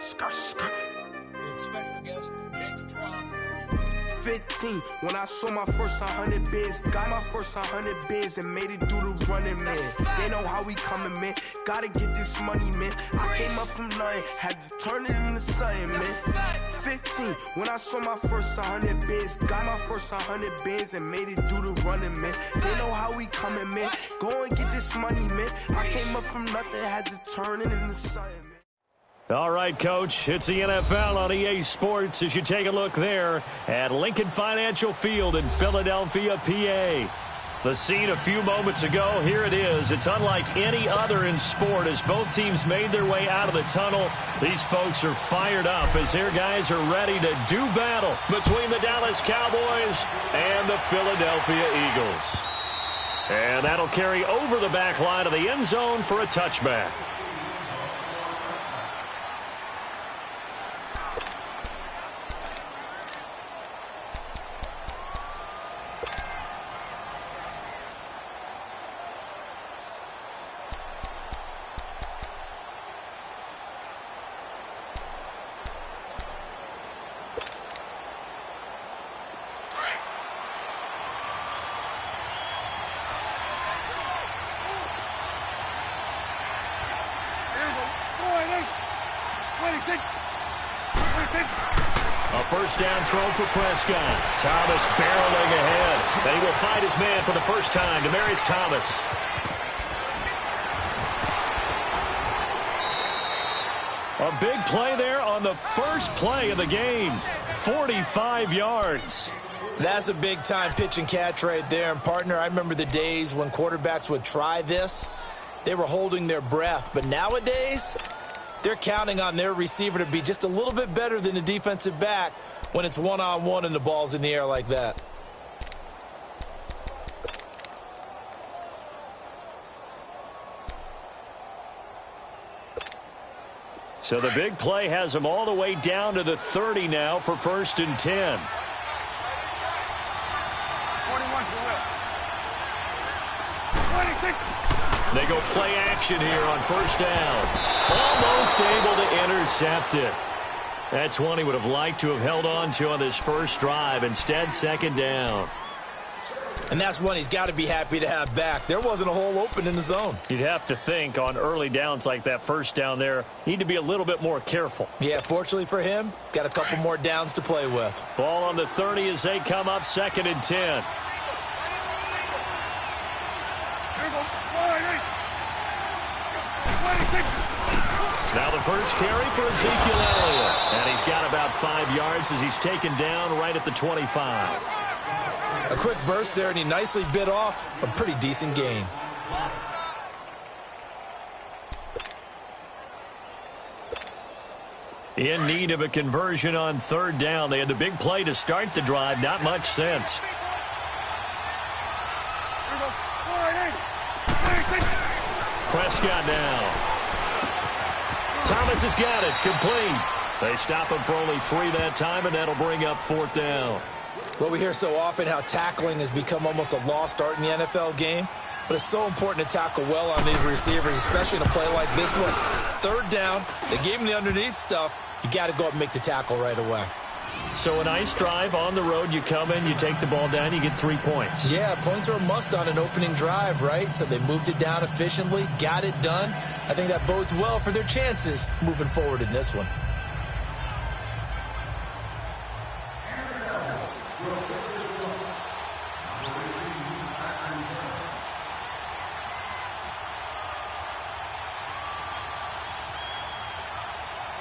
Special guest, Jake Trough. 15, when I saw my first 100 bids, got my first 100 bids and made it through the running, man. They know how we coming, man. Gotta get this money, man. I came up from nothing, had to turn it into something, man. 15, when I saw my first 100 bids, got my first 100 bids and made it through the running, man. They know how we coming, man. Go and get this money, man. I came up from nothing, had to turn it into something, man. All right, Coach, it's the NFL on EA Sports as you take a look there at Lincoln Financial Field in Philadelphia, PA. The scene a few moments ago, here it is. It's unlike any other in sport as both teams made their way out of the tunnel. These folks are fired up as their guys are ready to do battle between the Dallas Cowboys and the Philadelphia Eagles. And that'll carry over the back line of the end zone for a touchback. A first down throw for Prescott. Thomas barreling ahead. And he will find his man for the first time. Demaryius Thomas. A big play there on the first play of the game. 45 yards. That's a big-time pitch and catch right there. And, partner, I remember the days when quarterbacks would try this. They were holding their breath. But nowadays, they're counting on their receiver to be just a little bit better than the defensive back when it's one-on-one and the ball's in the air like that. So the big play has them all the way down to the 30 now for 1st and 10. 41 for Will. 26. They go play action here on first down. Almost able to intercept it. That's one he would have liked to have held on to on this first drive. Instead, 2nd down. And that's one he's got to be happy to have back. There wasn't a hole open in the zone. You'd have to think on early downs like that first down there, need to be a little bit more careful. Yeah, fortunately for him, got a couple more downs to play with. Ball on the 30 as they come up 2nd and 10. Now the first carry for Ezekiel Elliott. And he's got about 5 yards as he's taken down right at the 25. A quick burst there, and he nicely bit off a pretty decent gain. In need of a conversion on 3rd down. They had the big play to start the drive. Not much sense. Prescott now. Thomas has got it. Complete. They stop him for only 3 that time, and that'll bring up 4th down. Well, we hear so often how tackling has become almost a lost art in the NFL game. But it's so important to tackle well on these receivers, especially in a play like this one. 3rd down, they gave him the underneath stuff. You got to go up and make the tackle right away. So a nice drive on the road. You come in, you take the ball down, you get 3 points. Yeah, points are a must on an opening drive, right? So they moved it down efficiently, got it done. I think that bodes well for their chances moving forward in this one.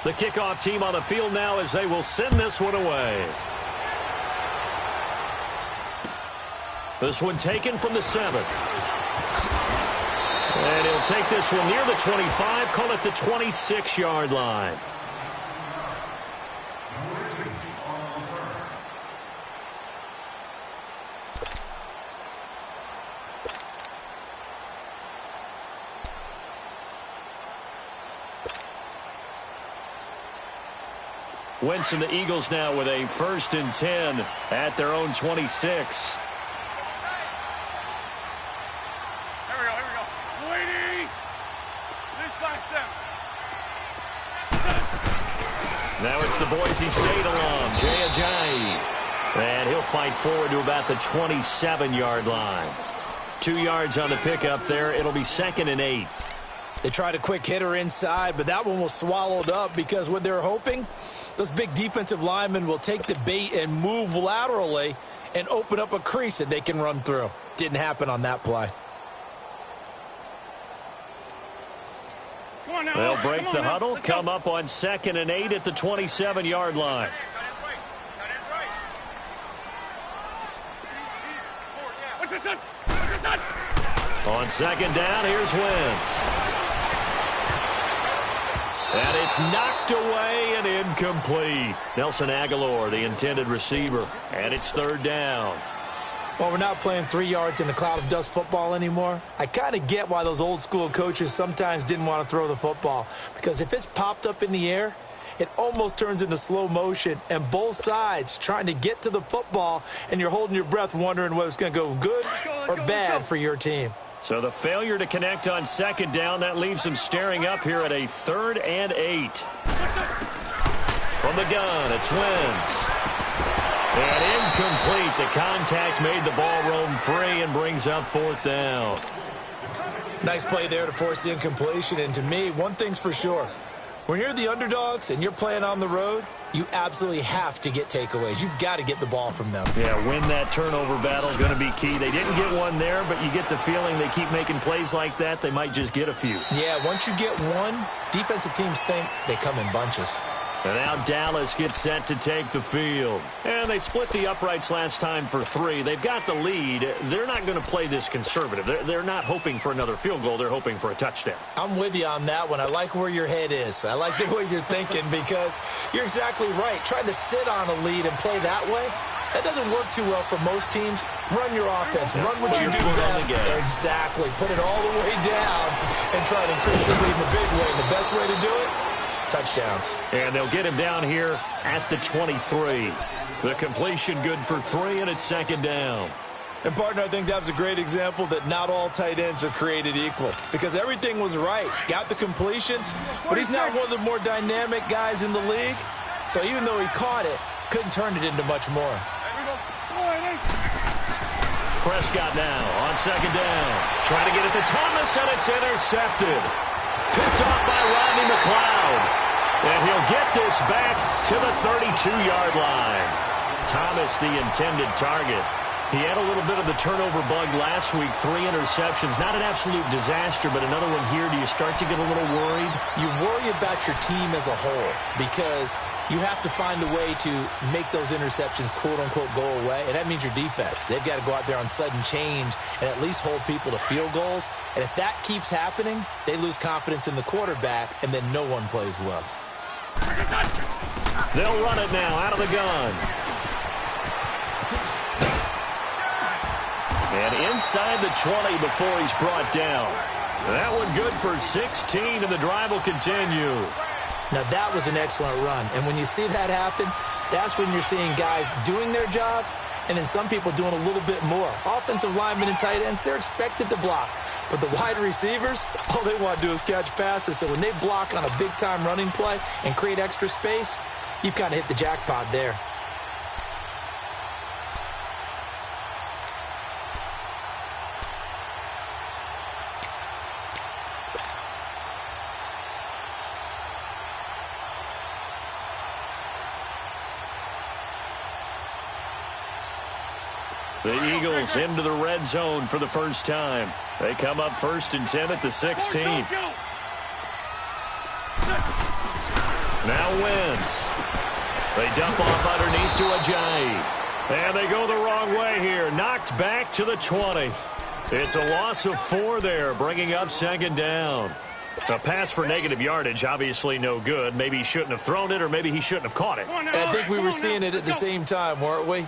The kickoff team on the field now as they will send this one away. This one taken from the 7. And he'll take this one near the 25, call it the 26-yard line. Wentz and the Eagles now with a 1st and 10 at their own 26. Here we go. Waiting. This by 7. Now it's the Boise State alum, Jay Ajayi. And he'll fight forward to about the 27-yard line. 2 yards on the pickup there. It'll be 2nd and 8. They tried a quick hitter inside, but that one was swallowed up because what they're hoping, those big defensive linemen will take the bait and move laterally and open up a crease that they can run through. Didn't happen on that play. Come on now. They'll break Come on the now. huddle, Let's come go. up on 2nd and 8 at the 27-yard line. What's this done? What's this done? On 2nd down, here's Wentz. And it's knocked away and incomplete. Nelson Aguilar, the intended receiver. And it's 3rd down. Well, we're not playing 3 yards in a cloud of dust football anymore. I kind of get why those old school coaches sometimes didn't want to throw the football. Because if it's popped up in the air, it almost turns into slow motion. And both sides trying to get to the football, and you're holding your breath wondering whether it's going to go good or bad for your team. So the failure to connect on 2nd down, that leaves them staring up here at a 3rd and 8. From the gun, it's Wentz. And incomplete. The contact made the ball roam free and brings up 4th down. Nice play there to force the incompletion. And to me, one thing's for sure. When you're the underdogs and you're playing on the road, you absolutely have to get takeaways. You've got to get the ball from them. Yeah, win that turnover battle is going to be key. They didn't get one there, but you get the feeling they keep making plays like that, they might just get a few. Yeah, once you get one, defensive teams think they come in bunches. And now Dallas gets set to take the field. And they split the uprights last time for 3. They've got the lead. They're not going to play this conservative. They're not hoping for another field goal. They're hoping for a touchdown. I'm with you on that one. I like where your head is. I like the way you're thinking because you're exactly right. Trying to sit on a lead and play that way, that doesn't work too well for most teams. Run your offense. Run what you do best. Exactly. Put it all the way down and try to increase your lead in a big way. And the best way to do it, touchdowns. And they'll get him down here at the 23. The completion good for 3, and it's 2nd down. And, partner, I think that was a great example that not all tight ends are created equal because everything was right. Got the completion, but he's not one of the more dynamic guys in the league. So even though he caught it, couldn't turn it into much more. Prescott now on 2nd down. Trying to get it to Thomas, and it's intercepted. Picked off by Rodney McLeod. And he'll get this back to the 32-yard line. Thomas, the intended target. He had a little bit of the turnover bug last week. 3 interceptions. Not an absolute disaster, but another one here. Do you start to get a little worried? You worry about your team as a whole because you have to find a way to make those interceptions, quote-unquote, go away. And that means your defense. They've got to go out there on sudden change and at least hold people to field goals. And if that keeps happening, they lose confidence in the quarterback, and then no one plays well. They'll run it now out of the gun. And inside the 20 before he's brought down. That one good for 16, and the drive will continue. Now, that was an excellent run. And when you see that happen, that's when you're seeing guys doing their job and then some people doing a little bit more. Offensive linemen and tight ends, they're expected to block. But the wide receivers, all they want to do is catch passes. So when they block on a big-time running play and create extra space, you've kind of hit the jackpot there. The Eagles into the red zone for the first time. They come up 1st and 10 at the 16. Now Wentz. They dump off underneath to Ajayi. And they go the wrong way here. Knocked back to the 20. It's a loss of 4 there, bringing up 2nd down. A pass for negative yardage, obviously no good. Maybe he shouldn't have thrown it, or maybe he shouldn't have caught it. And I think we were seeing it at the same time, weren't we?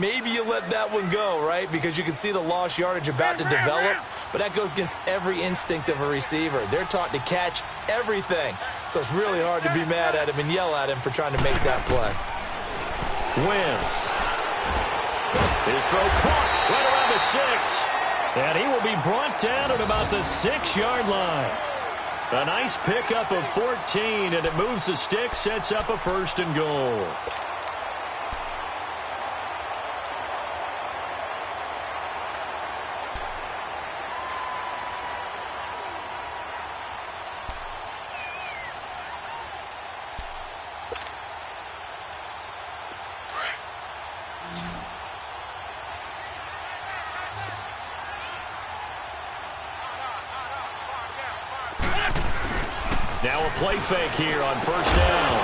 Maybe you let that one go, right? Because you can see the lost yardage about to develop. But that goes against every instinct of a receiver. They're taught to catch everything. So it's really hard to be mad at him and yell at him for trying to make that play. Wentz. His throw caught right around the 6. And he will be brought down at about the 6-yard line. A nice pickup of 14, and it moves the stick, sets up a 1st and goal. Now a play fake here on 1st down.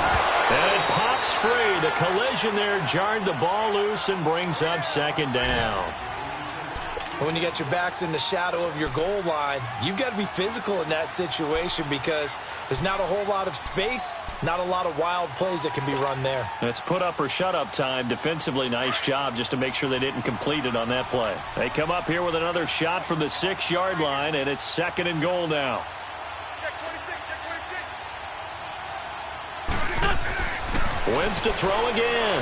And it pops free. The collision there jarred the ball loose and brings up 2nd down. When you get your backs in the shadow of your goal line, you've got to be physical in that situation because there's not a whole lot of space, not a lot of wild plays that can be run there. It's put up or shut up time. Defensively, nice job just to make sure they didn't complete it on that play. They come up here with another shot from the 6-yard line, and it's 2nd and goal now. Wins to throw again.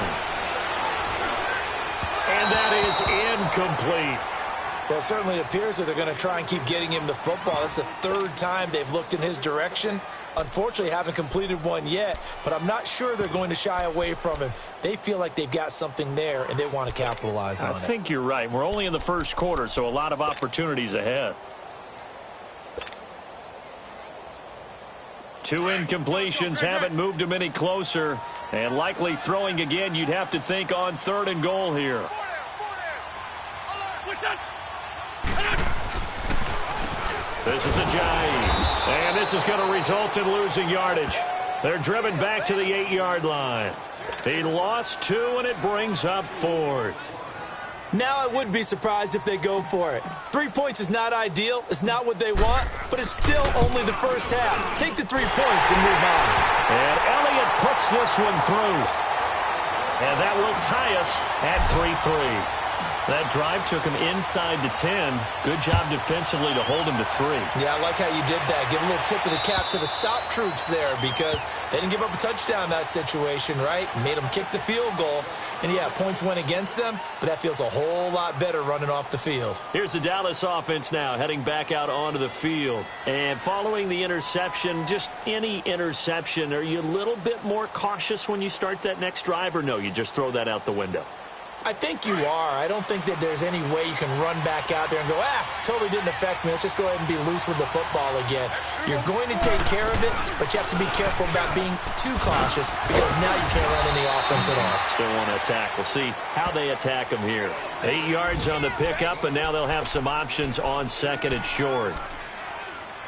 And that is incomplete. Well, it certainly appears that they're going to try and keep getting him the football. That's the 3rd time they've looked in his direction. Unfortunately, haven't completed one yet, but I'm not sure they're going to shy away from him. They feel like they've got something there, and they want to capitalize on it. I think you're right. We're only in the 1st quarter, so a lot of opportunities ahead. 2 incompletions haven't moved him any closer. And likely throwing again, you'd have to think on 3rd and goal here. This is a jive. And this is going to result in losing yardage. They're driven back to the 8-yard line. He lost 2, and it brings up 4th. Now I would be surprised if they go for it. 3 points is not ideal. It's not what they want, but it's still only the 1st half. Take the 3 points and move on. And Elliott puts this one through. And that will tie us at 3-3. That drive took him inside the 10. Good job defensively to hold him to 3. Yeah, I like how you did that. Give a little tip of the cap to the stop troops there because they didn't give up a touchdown in that situation, right? Made them kick the field goal. And, yeah, points went against them, but that feels a whole lot better running off the field. Here's the Dallas offense now heading back out onto the field. And following the interception, just any interception, are you a little bit more cautious when you start that next drive, or no, you just throw that out the window? I think you are. I don't think that there's any way you can run back out there and go, totally didn't affect me. Let's just go ahead and be loose with the football again. You're going to take care of it, but you have to be careful about being too cautious because now you can't run any offense at all. Still want to attack. We'll see how they attack them here. 8 yards on the pickup, and now they'll have some options on 2nd and short.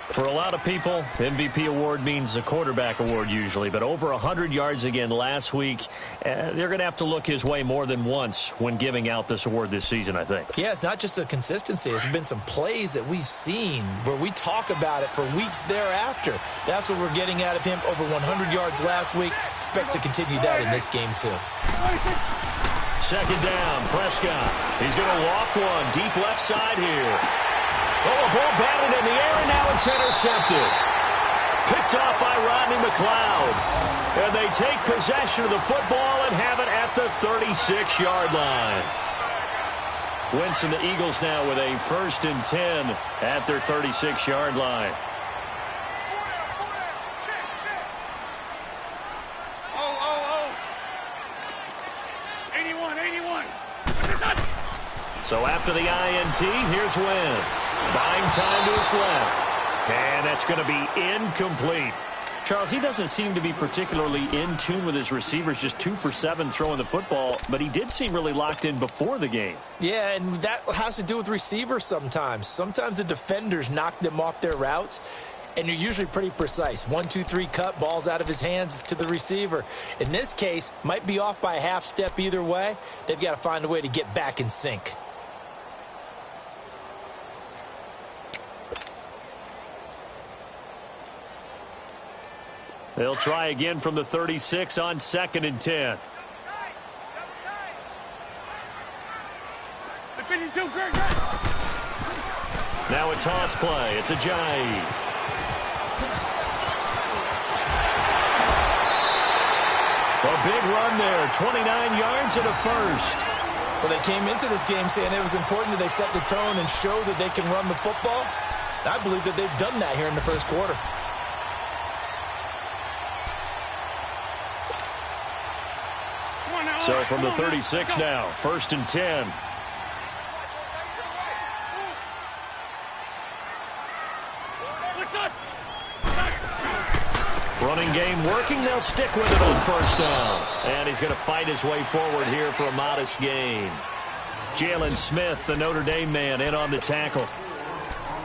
For a lot of people, MVP award means a quarterback award usually, but over 100 yards again last week. They're going to have to look his way more than once when giving out this award this season, I think. Yeah, it's not just the consistency. There's been some plays that we've seen where we talk about it for weeks thereafter. That's what we're getting out of him. Over 100 yards last week. Expects to continue that in this game, too. 2nd down, Prescott. He's going to loft one deep left side here. Oh, a ball batted in the air, and now it's intercepted. Picked off by Rodney McLeod. And they take possession of the football and have it at the 36-yard line. Wentz and the Eagles now with a 1st and 10 at their 36-yard line. So after the INT, here's Wentz. Buying time to his left. And that's going to be incomplete. Charles, he doesn't seem to be particularly in tune with his receivers, just 2 for 7 throwing the football, but he did seem really locked in before the game. Yeah, and that has to do with receivers sometimes. Sometimes the defenders knock them off their routes, and you're usually pretty precise. 1, 2, 3 cut, balls out of his hands to the receiver. In this case, might be off by a half step either way. They've got to find a way to get back in sync. They'll try again from the 36 on 2nd and 10. Now a toss play. It's a jive. A big run there. 29 yards and a 1st. Well, they came into this game saying it was important that they set the tone and show that they can run the football. And I believe that they've done that here in the 1st quarter. So from the 36 now, 1st and 10. Running game working. They'll stick with it on 1st down. And he's going to fight his way forward here for a modest gain. Jalen Smith, the Notre Dame man, in on the tackle.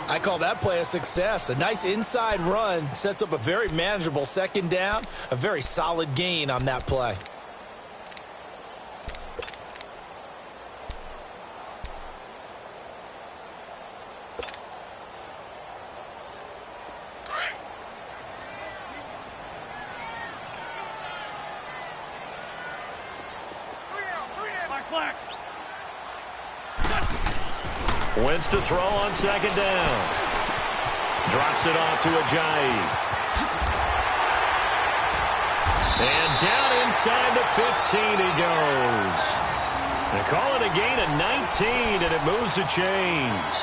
I call that play a success. A nice inside run sets up a very manageable 2nd down. A very solid gain on that play. Wentz to throw on 2nd down. Drops it off to Ajayi. And down inside the 15 he goes. They call it a gain of 19, and it moves the chains.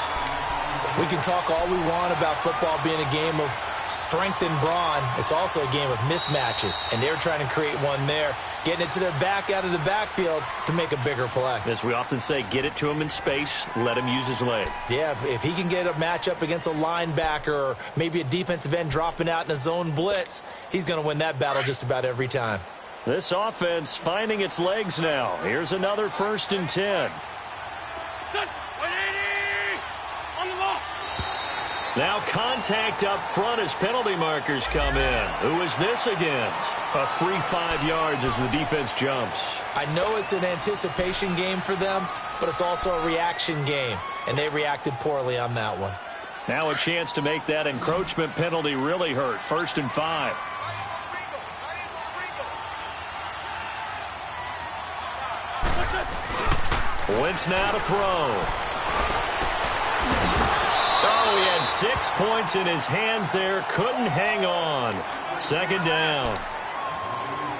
We can talk all we want about football being a game of strength and brawn. It's also a game of mismatches, and they're trying to create one there, getting it to their back out of the backfield to make a bigger play. As we often say, get it to him in space, let him use his leg. Yeah, if he can get a matchup against a linebacker or maybe a defensive end dropping out in a zone blitz, he's going to win that battle just about every time. This offense finding its legs now. Here's another 1st and 10. Now contact up front as penalty markers come in. Who is this against? A free 5 yards as the defense jumps. I know it's an anticipation game for them, but it's also a reaction game, and they reacted poorly on that one. Now a chance to make that encroachment penalty really hurt. 1st and 5. Wentz now to throw. Oh, he had 6 points in his hands there. Couldn't hang on. 2nd down.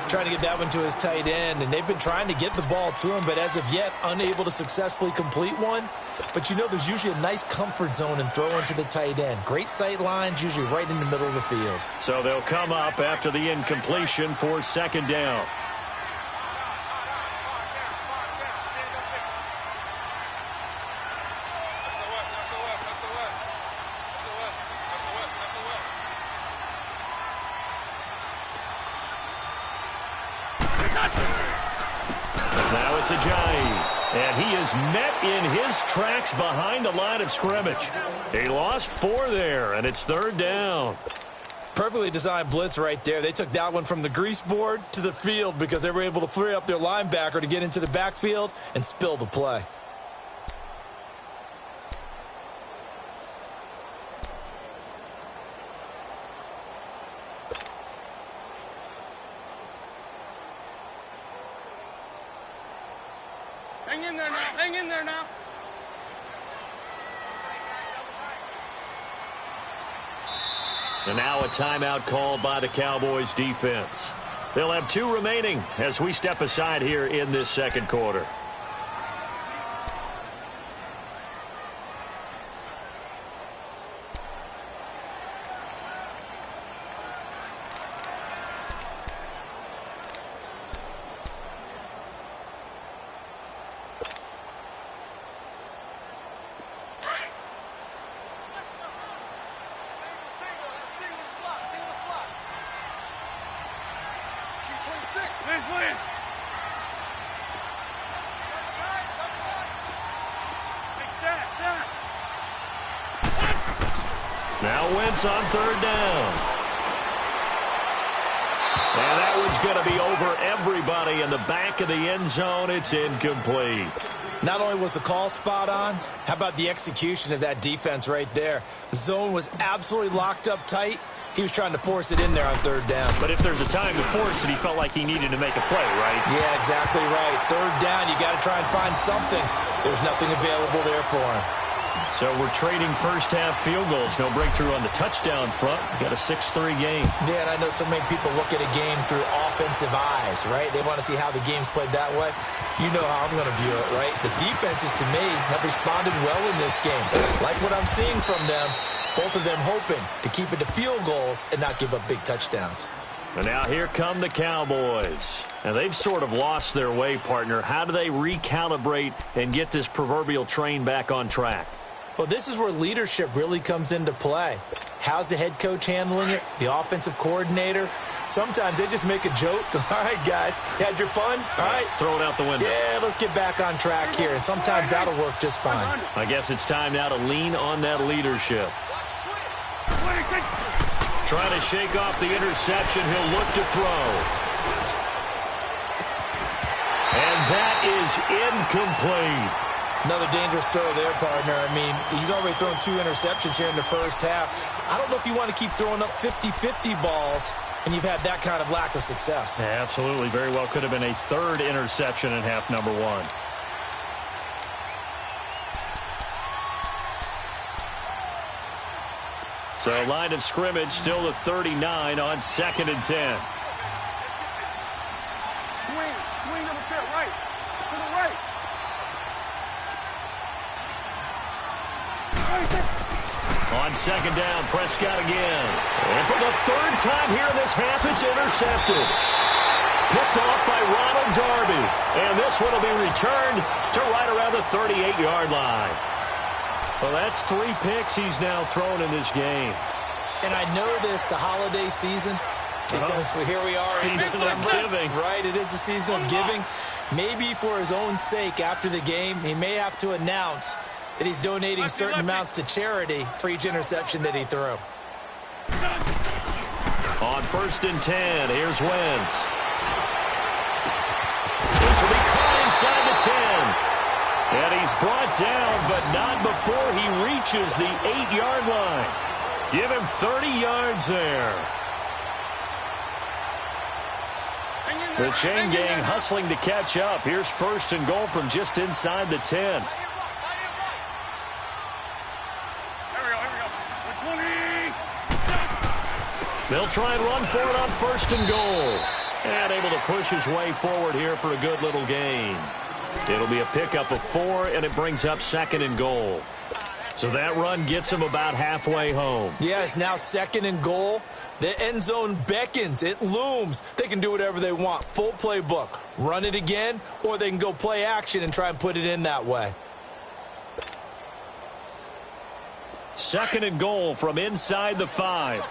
Trying to get that one to his tight end, and they've been trying to get the ball to him, but as of yet, unable to successfully complete one. But you know there's usually a nice comfort zone in throwing to the tight end. Great sight lines, usually right in the middle of the field. So they'll come up after the incompletion for 2nd down. Now it's Ajayi, and he is met in his tracks behind the line of scrimmage. He lost 4 there, and it's 3rd down. Perfectly designed blitz right there. They took that one from the grease board to the field because they were able to free up their linebacker to get into the backfield and spill the play. Hang in there now. Hang in there now. And now a timeout called by the Cowboys defense. They'll have 2 remaining as we step aside here in this 2nd quarter. Now Wentz on 3rd down. And that one's going to be over everybody in the back of the end zone. It's incomplete. Not only was the call spot on, how about the execution of that defense right there? The zone was absolutely locked up tight. He was trying to force it in there on 3rd down. But if there's a time to force it, he felt like he needed to make a play, right? Yeah, exactly right. 3rd down, you got to try and find something. There's nothing available there for him. So we're trading first-half field goals. No breakthrough on the touchdown front. We got a 6-3 game. Yeah, and I know so many people look at a game through offensive eyes, right? They want to see how the game's played that way. You know how I'm going to view it, right? The defenses, to me, have responded well in this game. Like what I'm seeing from them, both of them hoping to keep it to field goals and not give up big touchdowns. And now here come the Cowboys. And they've sort of lost their way, partner. How do they recalibrate and get this proverbial train back on track? Well, this is where leadership really comes into play. How's the head coach handling it? The offensive coordinator? Sometimes they just make a joke. All right, guys, had your fun? All right. Throw it out the window. Yeah, let's get back on track here. And sometimes that'll work just fine. I guess it's time now to lean on that leadership. Trying to shake off the interception. He'll look to throw. And that is incomplete. Another dangerous throw there, partner. I mean, he's already thrown 2 interceptions here in the first half. I don't know if you want to keep throwing up 50-50 balls, and you've had that kind of lack of success. Yeah, absolutely. Very well could have been a 3rd interception in half number 1. So line of scrimmage still the 39 on 2nd and 10. Swing number 10, right. To the right. On 2nd down, Prescott again. And for the 3rd time here in this half, it's intercepted. Picked off by Ronald Darby. And this one will be returned to right around the 38-yard line. Well, that's 3 picks he's now thrown in this game. And I know this, the holiday season, because here we are in Season of December. giving. Right, it is the season of giving. Maybe for his own sake after the game, he may have to announce that he's donating certain amounts to charity for each interception that he threw. On 1st and 10, here's Wentz. This will be caught inside the 10. And he's brought down, but not before he reaches the 8-yard line. Give him 30 yards there. The chain gang hustling to catch up. Here's 1st and goal from just inside the 10. They'll try and run for it on 1st and goal. And able to push his way forward here for a good little gain. It'll be a pickup of 4, and it brings up 2nd and goal. So that run gets him about halfway home. Yeah, it's now 2nd and goal. The end zone beckons. It looms. They can do whatever they want. Full playbook. Run it again, or they can go play action and try and put it in that way. 2nd and goal from inside the 5.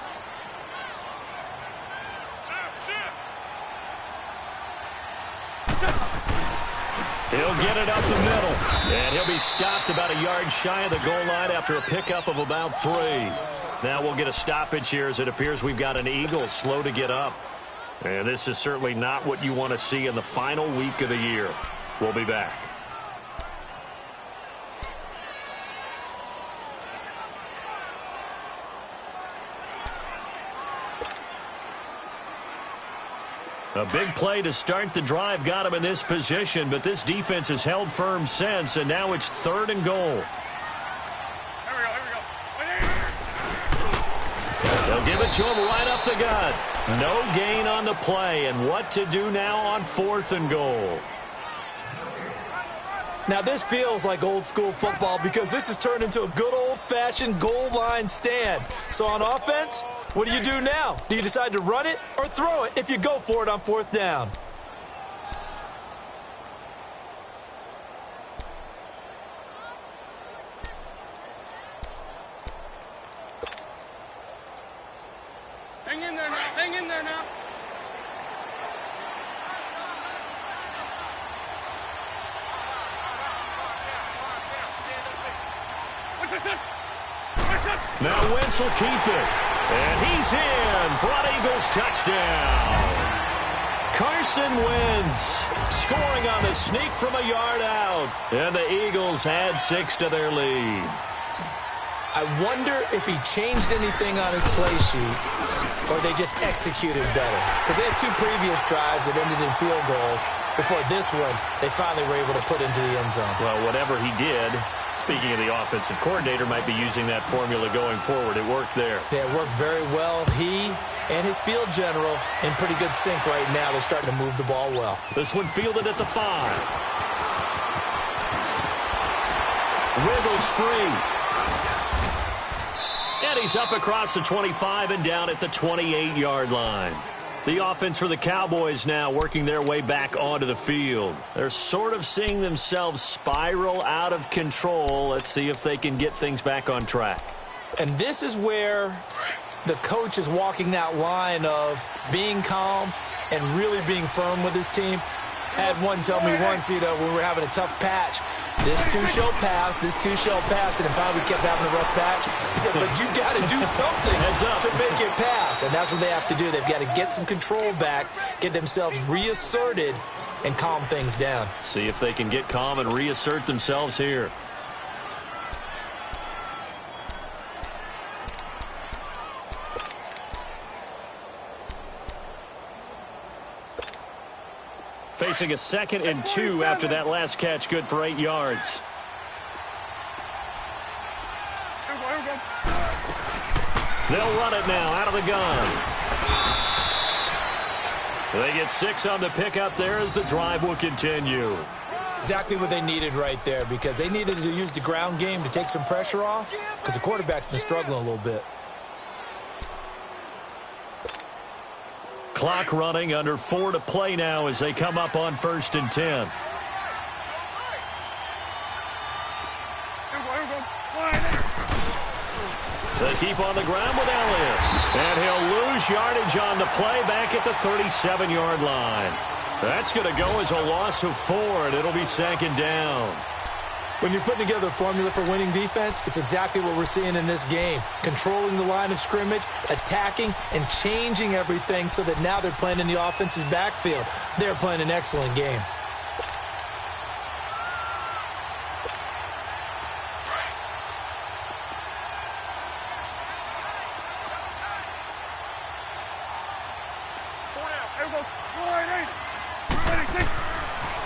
He'll get it up the middle. And he'll be stopped about a yard shy of the goal line after a pickup of about 3. Now we'll get a stoppage here as it appears we've got an Eagle slow to get up. And this is certainly not what you want to see in the final week of the year. We'll be back. A big play to start the drive got him in this position, but this defense has held firm since, and now it's 3rd and goal. They'll give it to him right up the gut. No gain on the play, and what to do now on 4th and goal. Now, this feels like old-school football because this has turned into a good old-fashioned goal line stand. So on offense, what do you do now? Do you decide to run it or throw it if you go for it on 4th down? Hang in there now. Hang in there now. Now Wentz will keep it. And he's in for an Eagles touchdown. Carson Wentz scoring on the sneak from a yard out. And the Eagles add 6 to their lead. I wonder if he changed anything on his play sheet or they just executed better. Because they had 2 previous drives that ended in field goals. Before this one, they finally were able to put into the end zone. Well, whatever he did, speaking of the offensive coordinator, might be using that formula going forward. It worked there. Yeah, it worked very well. He and his field general in pretty good sync right now. They're starting to move the ball well. This one fielded at the 5. Wiggles free. And he's up across the 25 and down at the 28-yard line. The offense for the Cowboys now working their way back onto the field. They're sort of seeing themselves spiral out of control. Let's see if they can get things back on track. And this is where the coach is walking that line of being calm and really being firm with his team. I had one tell me once, when we were having a tough patch, this too shall pass, and finally we kept having a rough patch. He said, but you got to do something to make it pass, and that's what they have to do. They've got to get some control back, get themselves reasserted, and calm things down. See if they can get calm and reassert themselves here. Facing a 2nd and 2 after that last catch, good for 8 yards. They'll run it now out of the gun. They get 6 on the pickup there as the drive will continue. Exactly what they needed right there, because they needed to use the ground game to take some pressure off, because the quarterback's been struggling a little bit. Clock running, under 4 to play now as they come up on 1st and 10. They keep on the ground with Elliott. And he'll lose yardage on the play back at the 37-yard line. That's going to go as a loss of 4, and it'll be 2nd down. When you're putting together a formula for winning defense, it's exactly what we're seeing in this game. Controlling the line of scrimmage, attacking, and changing everything so that now they're playing in the offense's backfield. They're playing an excellent game.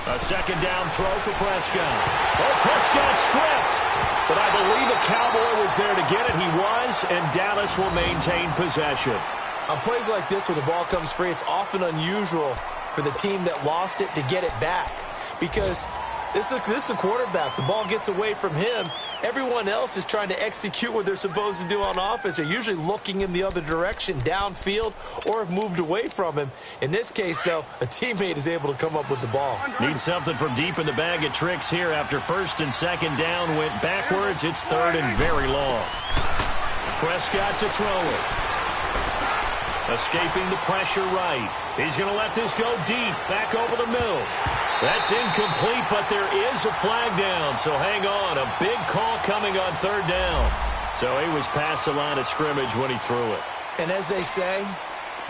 A 2nd down throw for Prescott. Oh, Prescott stripped. But I believe a Cowboy was there to get it. He was, and Dallas will maintain possession. On plays like this where the ball comes free, it's often unusual for the team that lost it to get it back. Because this is the quarterback. The ball gets away from him. Everyone else is trying to execute what they're supposed to do on offense. They're usually looking in the other direction, downfield, or have moved away from him. In this case, though, a teammate is able to come up with the ball. Need something from deep in the bag of tricks here after 1st and 2nd down went backwards. It's 3rd and very long. Prescott to throw it. Escaping the pressure right. He's going to let this go deep, back over the middle. That's incomplete, but there is a flag down, so hang on. A big call coming on 3rd down. So he was past the line of scrimmage when he threw it. And as they say,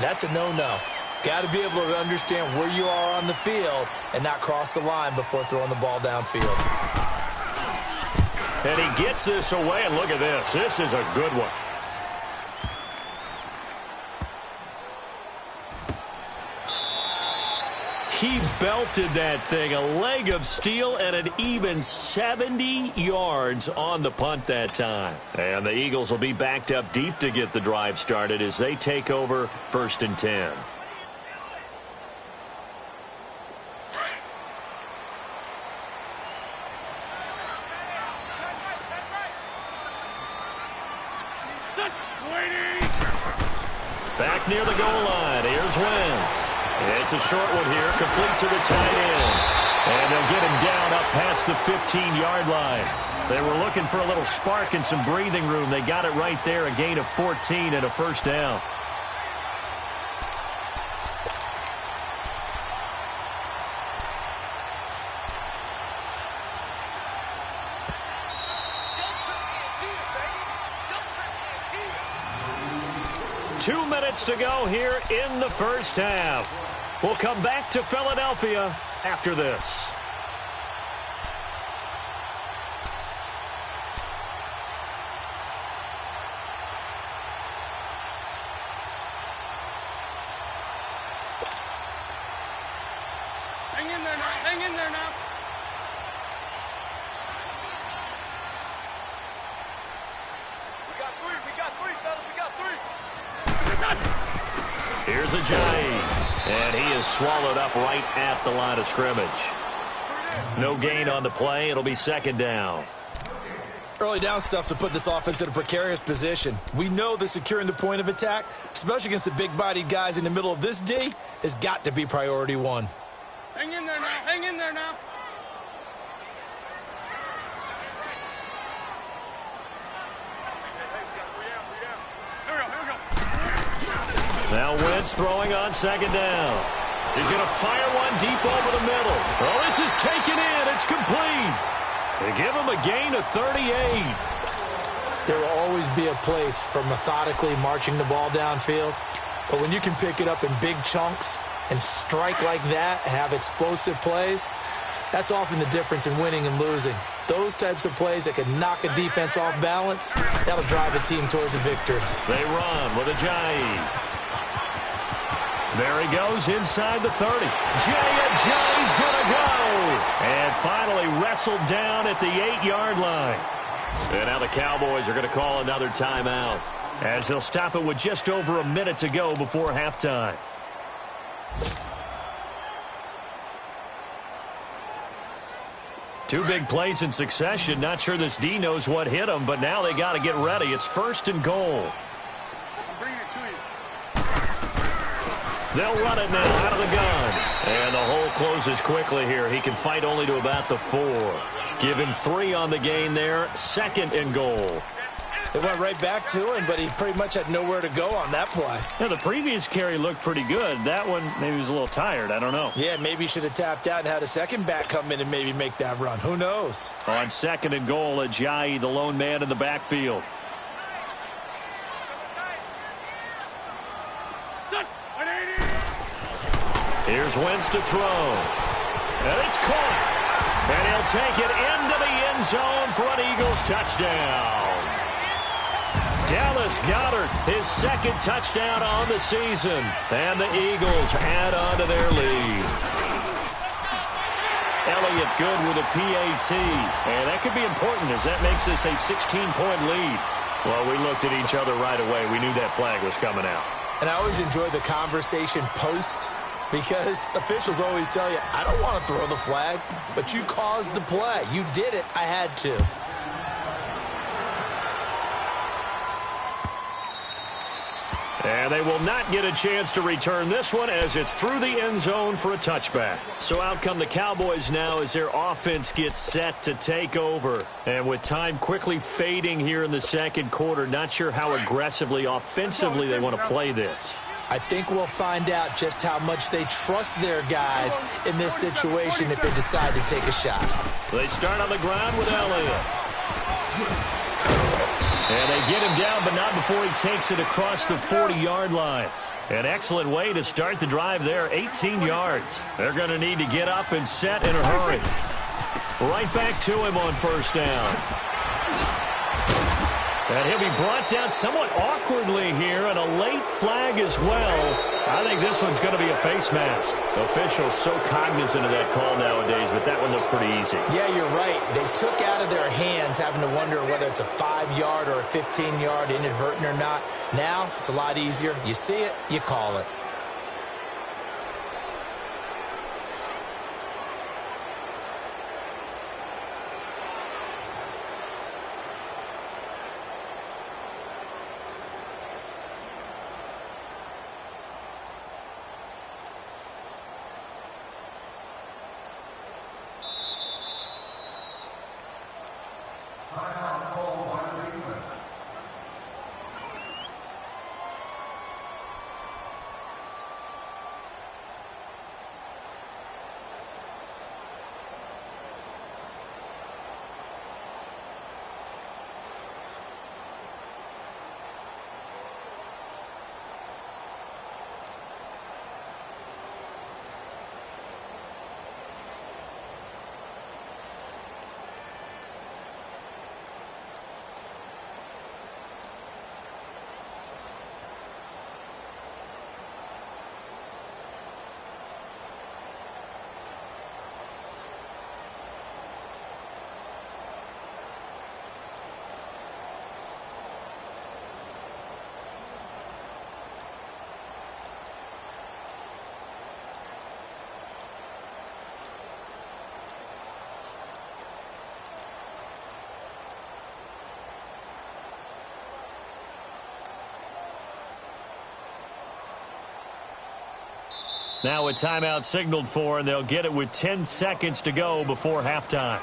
that's a no-no. Got to be able to understand where you are on the field and not cross the line before throwing the ball downfield. And he gets this away, and look at this. This is a good one. He belted that thing, a leg of steel, and an even 70 yards on the punt that time. And the Eagles will be backed up deep to get the drive started as they take over 1st and 10. Back near the goal line, here's Wentz. It's a short one here, complete to the tight end. And they'll get him down up past the 15-yard line. They were looking for a little spark and some breathing room. They got it right there, a gain of 14 and a 1st down. Two minutes to go here in the 1st half. We'll come back to Philadelphia after this. Hang in there now. Hang in there now. We got three, fellas. We got three. Here's Ajayi, and he is swallowed up right at the line of scrimmage. No gain on the play. It'll be 2nd down. Early down stuffs will put this offense in a precarious position. We know that securing the point of attack, especially against the big-bodied guys in the middle of this D, has got to be priority one. Hang in there now. Hang in there now. Here we go. Now Wentz throwing on second down. He's going to fire one deep over the middle. Oh, this is taken in. It's complete. They give him a gain of 38. There will always be a place for methodically marching the ball downfield. But when you can pick it up in big chunks and strike like that, have explosive plays, that's often the difference in winning and losing. Those types of plays that can knock a defense off balance, that'll drive a team towards a victory. They run with Ajayi. There he goes inside the 30. Ajayi's going to go. And finally wrestled down at the 8-yard line. And now the Cowboys are going to call another timeout, as they'll stop it with just over a minute to go before halftime. Two big plays in succession. Not sure this D knows what hit them, but now they got to get ready. It's 1st and goal. Bring it to you. They'll run it now out of the gun. And the hole closes quickly here. He can fight only to about the 4. Give him 3 on the gain there. 2nd and goal. They went right back to him, but he pretty much had nowhere to go on that play. Yeah, the previous carry looked pretty good. That one, maybe he was a little tired. I don't know. Yeah, maybe he should have tapped out and had a second back come in and maybe make that run. Who knows? On 2nd and goal, Ajayi, the lone man in the backfield. Here's Wentz to throw. And it's caught. And he'll take it into the end zone for an Eagles touchdown. Dallas Goedert, his 2nd touchdown on the season. And the Eagles add on to their lead. Elliott good with a PAT. And that could be important, as that makes this a 16-point lead. Well, we looked at each other right away. We knew that flag was coming out. And I always enjoy the conversation post, because officials always tell you, I don't want to throw the flag, but you caused the play. You did it. I had to. And they will not get a chance to return this one, as it's through the end zone for a touchback. So out come the Cowboys now as their offense gets set to take over. And with time quickly fading here in the 2nd quarter, not sure how aggressively, offensively they want to play this. I think we'll find out just how much they trust their guys in this situation if they decide to take a shot. They start on the ground with Elliott. And they get him down, but not before he takes it across the 40-yard line. An excellent way to start the drive there, 18 yards. They're going to need to get up and set in a hurry. Right back to him on 1st down. And he'll be brought down somewhat awkwardly here, and a late flag as well. I think this one's going to be a face mask. Officials so cognizant of that call nowadays, but that one looked pretty easy. Yeah, you're right. They took out of their hands having to wonder whether it's a 5-yard or a 15-yard inadvertent or not. Now, it's a lot easier. You see it, you call it. Now a timeout signaled for, and they'll get it with 10 seconds to go before halftime.